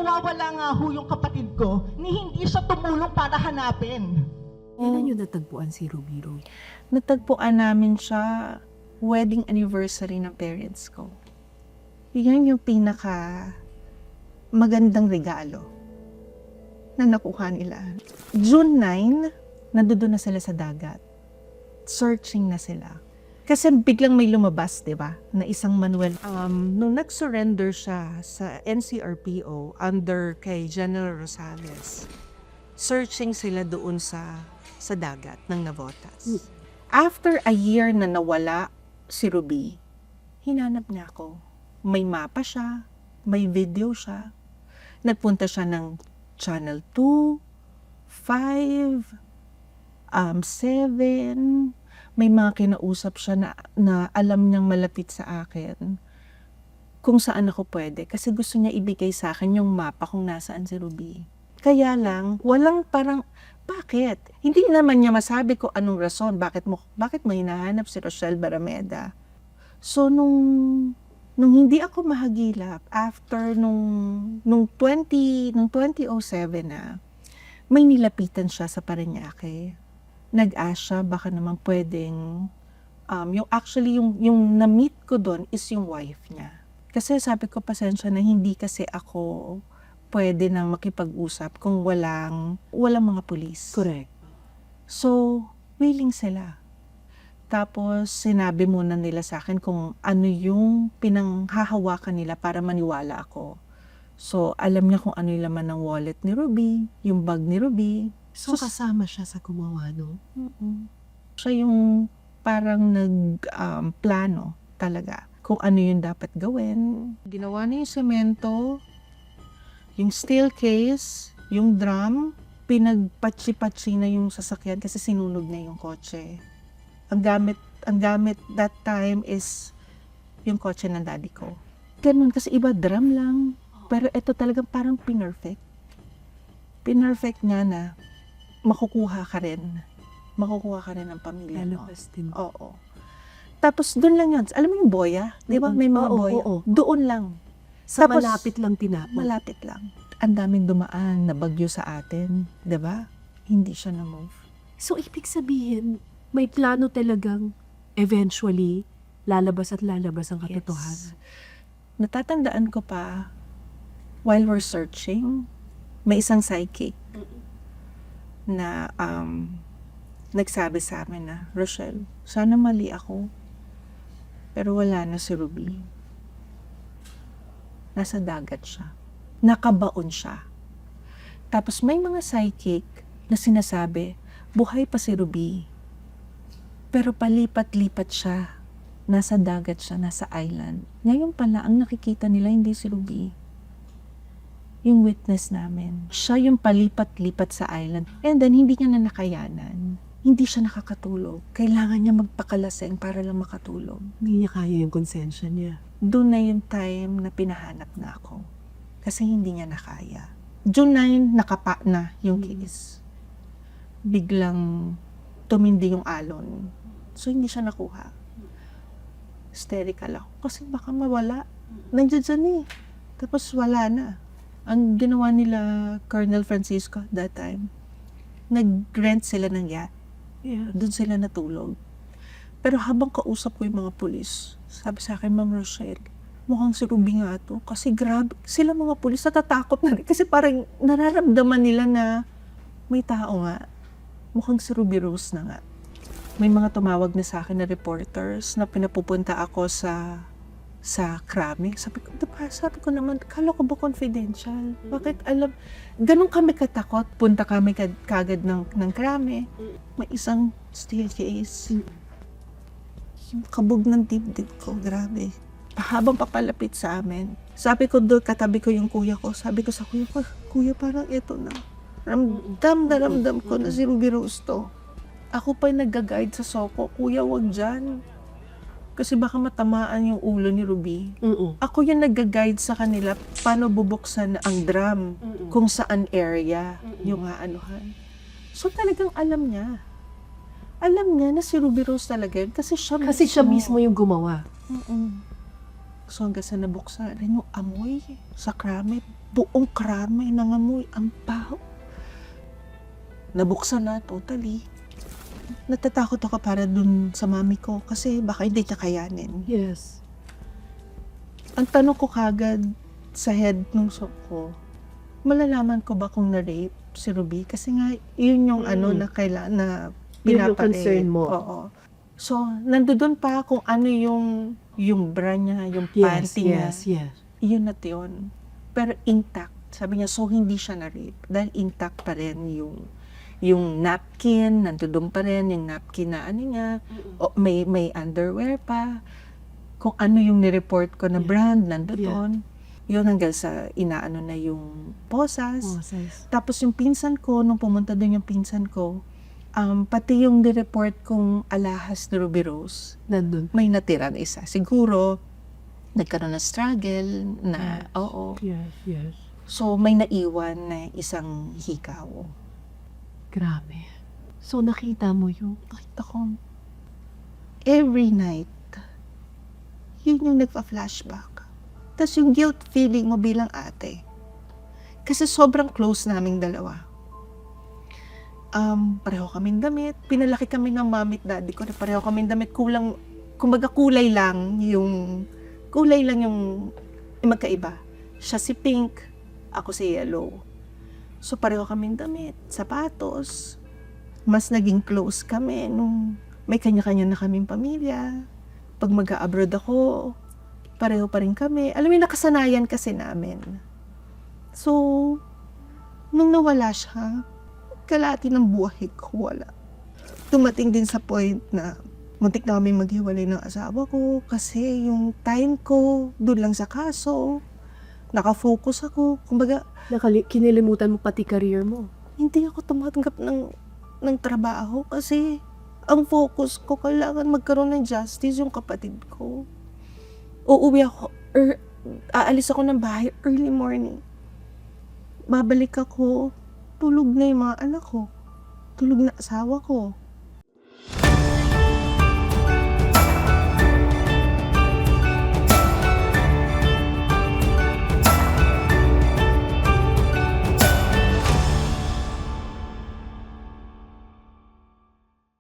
nawawala nga ho yung kapatid ko ni hindi siya tumulong para hanapin. Kailan nyo natagpuan si Ruby Rose? Natagpuan namin siya wedding anniversary ng parents ko. Yan yung pinaka magandang regalo na nakuha nila. June 9, nandoon na sila sa dagat. Searching na sila. Kasi biglang may lumabas, di ba? Na isang Manuel. Nung nag-surrender siya sa NCRPO under kay General Rosales, searching sila doon sa dagat ng Navotas. After a year na nawala si Ruby, hinanap niya ako. May mapa siya, may video siya. Nagpunta siya ng Channel 2, 5, 7. May mga kinausap siya na alam niyang malapit sa akin kung saan ako pwede. Kasi gusto niya ibigay sa akin yung mapa kung nasaan si Ruby. Kaya lang, walang parang, bakit? Hindi naman niya masabi ko anong rason, bakit mo hinahanap si Rochelle Barameda. So, nung hindi ako mahagilap, after nung 2007 na, may nilapitan siya sa Parañaque. Nag-ask siya, baka naman pwedeng, yung na-meet ko doon is yung wife niya. Kasi sabi ko, pasensya na, hindi kasi ako pwede na makipag-usap kung walang mga pulis. Correct. So, willing sila. Tapos, sinabi muna nila sa akin kung ano yung pinanghahawakan nila para maniwala ako. So, alam niya kung ano yung laman ng wallet ni Ruby, yung bag ni Ruby. So, kasama siya sa gumawa, no? Siya yung parang nag-plano talaga kung ano yung dapat gawin. Ginawa na yung semento, yung steel case, yung drum, pinagpatsi-patsi na yung sasakyan kasi sinunog na yung kotse. Ang gamit that time is yung kotse ng daddy ko. Ganun, kasi iba drum lang. Pero ito talagang parang pinerfect. Pinerfect nga na makukuha ka rin. Makukuha ka rin ng pamilya mo. Lalabas din. Oo. Tapos doon lang yun. Alam mo yung boya? Di ba? May mga Oo, boya. oo. Doon lang. Sa Tapos, malapit lang tinapon. Malapit lang. Ang daming dumaan na bagyo sa atin. Di ba? Hindi siya na-move. So, ibig sabihin, may plano talagang eventually lalabas at lalabas ang katotohanan. Natatandaan ko pa, while we're searching, may isang psychic na nagsabi sa amin na, Rochelle, sana mali ako, pero wala na si Ruby. Nasa dagat siya. Nakabaon siya. Tapos may mga psychic na sinasabi, buhay pa si Ruby. Pero palipat-lipat siya. Nasa dagat siya, nasa island. Ngayon pala, ang nakikita nila hindi si Ruby. Yung witness namin. Siya yung palipat-lipat sa island. And then, hindi niya na nakayanan. Hindi siya nakakatulog. Kailangan niya magpakalaseng para lang makatulog. Hindi niya kaya yung konsensya niya. Doon na yung time na pinahanap na ako. Kasi hindi niya nakaya. June 9, nakapa na yung case. Biglang tumindi yung alon. So, hindi siya nakuha. Hysterical ako. Kasi baka mawala. Nandiyan dyan eh. Tapos wala na. Ang ginawa nila, Colonel Francisco that time, nag-rent sila ng yacht. Yeah. Doon sila natulog. Pero habang kausap ko yung mga pulis, sabi sa akin, Ma'am Rochelle, mukhang si Ruby nga to. Kasi grabe, sila mga pulis natatakot na rin. Kasi parang nararamdaman nila na may tao nga. Mukhang si Ruby Rose na nga. May mga tumawag na sa akin na reporters na pinapupunta ako sa Krame. Sabi ko naman, kala ko ba confidential? Bakit alam? Ganun kami katakot. Punta kami kagad ng Krame. May isang staircase. Yung kabog ng dibdib ko, grabe. Habang papalapit sa amin. Sabi ko doon, katabi ko yung kuya ko. Sabi ko sa kuya ko, kuya parang ito na. Ramdam ko na si Ruby Rose to. Ako pa yung nag-guide sa Soko, kuya wag dyan. Kasi baka matamaan yung ulo ni Ruby. Ako yung nag-guide sa kanila paano bubuksan ang drum, kung saan area yung aanuhan. So talagang alam niya. Alam niya na si Ruby Rose talaga yun kasi siya Kasi siya mismo yung gumawa. So hanggang sa nabuksan rin yung amoy sa krame. Buong krame nangamoy. Ang baho. Nabuksan na totally. Natatakot ako para dun sa mami ko kasi baka hindi niya kayanin. Yes. Ang tanong ko kagad sa head nung sok ko, malalaman ko ba kung na-rape si Ruby? Kasi nga, yun yung na kailangan na Yun yung pinapa-rape. concern mo. Oo. So, nandoon pa kung ano yung bra niya, yung panty niya. Yes. Yun at yun. Pero intact. Sabi niya, so hindi siya na-rape. Dahil intact pa rin yung napkin, nandoon pa rin yung napkin na ano niya, o may underwear pa. Kung ano yung nireport ko na brand, nandoon. Yun hanggang sa inaano na yung posas. Tapos yung pinsan ko, nung pumunta doon yung pinsan ko, pati yung nireport kong alahas ni Ruby Rose, Nandun. may natira na isa. Siguro, nagkaroon na struggle na, oo. Yes. So, may naiwan na isang hikaw. Grabe. So, nakita mo yung... Nakita ko, every night, yun yung nagpa-flashback. Tapos yung guilt feeling mo bilang ate. Kasi sobrang close naming dalawa. Pareho kaming damit. Pinalaki kami ng mami at daddy ko na pareho kaming damit. Kumbaga kulay lang yung magkaiba. Siya si pink, ako si yellow. So pareho kaming damit, sapatos. Mas naging close kami nung may kanya-kanya na kaming pamilya. Pag mag-a-abroad ako, pareho pa rin kami. Alam mo, nakasanayan kasi namin. So, nung nawala siya, kalahati ng buhay ko wala. Dumating din sa point na muntik na kami maghiwalay ng asawa ko kasi yung time ko doon lang sa kaso. Nakafocus ako. Kumbaga, Kinilimutan mo pati career mo. hindi ako tumatanggap ng trabaho kasi ang focus ko, kailangan magkaroon ng justice yung kapatid ko. Uuwi ako, aalis ako ng bahay early morning. Babalik ako, tulog na yung mga anak ko. Tulog na asawa ko.